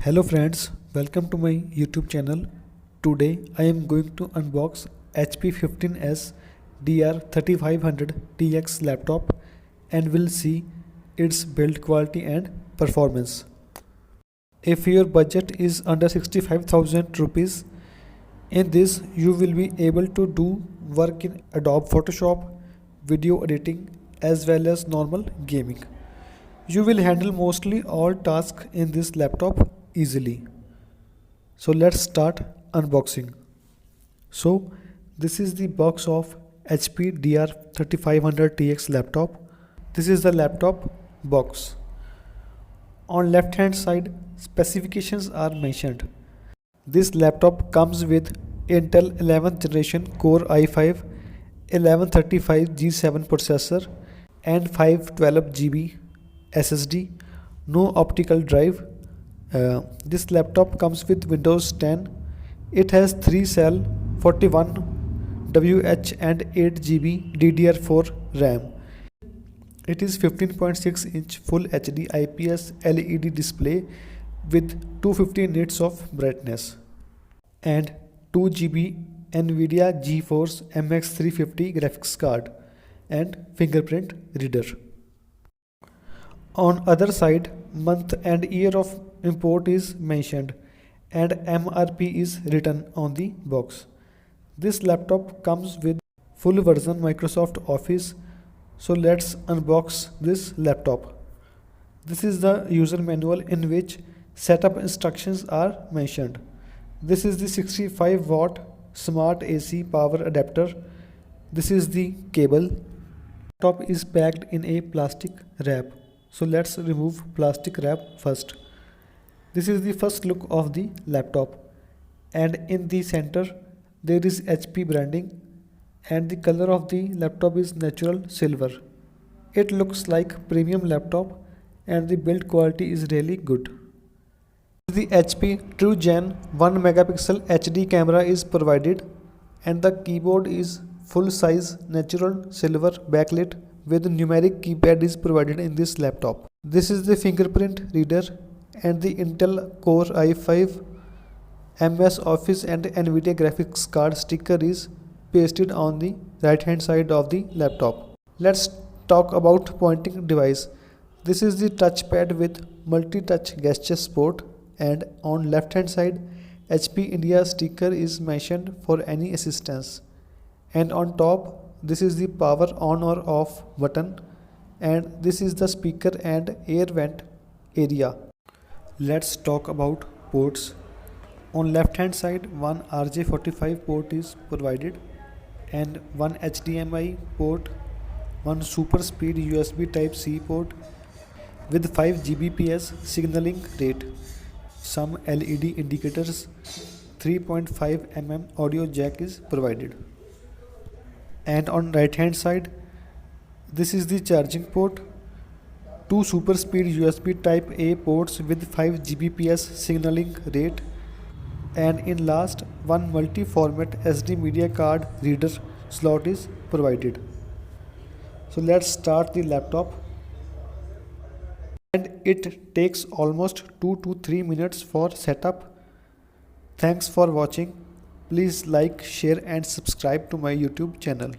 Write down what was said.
Hello friends, welcome to my YouTube channel. Today I am going to unbox HP 15s DR3500TX laptop and will see its build quality and performance. If your budget is under 65,000 rupees, in this you will be able to do work in Adobe Photoshop, video editing as well as normal gaming. You will handle mostly all tasks in this laptop easily. So let's start unboxing. So this is the box of HP DR3500TX laptop. This is the laptop box. On left hand side, specifications are mentioned. This laptop comes with Intel 11th generation Core i5 1135 G7 processor and 512 GB SSD, no optical drive. This laptop comes with Windows 10. It has 3 cell 41WH and 8 GB DDR4 RAM. It is 15.6 inch full HD IPS LED display with 250 nits of brightness and 2 GB Nvidia Geforce Mx350 graphics card and fingerprint reader. On other side, month and year of import is mentioned and MRP is written on the box. This laptop comes with full version Microsoft Office. So let's unbox this laptop. This is the user manual in which setup instructions are mentioned. This is the 65 watt smart AC power adapter. This is the cable. Laptop is packed in a plastic wrap. So let's remove plastic wrap first. This is the first look of the laptop, and in the center there is HP branding and the color of the laptop is natural silver. It looks like premium laptop and the build quality is really good. The HP True Gen 1 megapixel HD camera is provided and the keyboard is full size natural silver backlit with numeric keypad is provided in this laptop. This is the fingerprint reader and the Intel Core i5 MS Office and Nvidia graphics card sticker is pasted on the right hand side of the laptop. Let's talk about pointing device. This is the touchpad with multi-touch gesture support, and on left hand side HP India sticker is mentioned for any assistance, and on top this is the power on or off button, and this is the speaker and air vent area. Let's talk about ports. On left hand side, one RJ45 port is provided and one HDMI port, one Superspeed USB type C port with 5 Gbps signaling rate, some LED indicators, 3.5 mm audio jack is provided. And on right hand side, this is the charging port, 2 Superspeed USB type A ports with 5 Gbps signaling rate, and in last one multi-format SD media card reader slot is provided. So let's start the laptop, and it takes almost 2 to 3 minutes for setup. Thanks for watching. Please like, share and subscribe to my YouTube channel.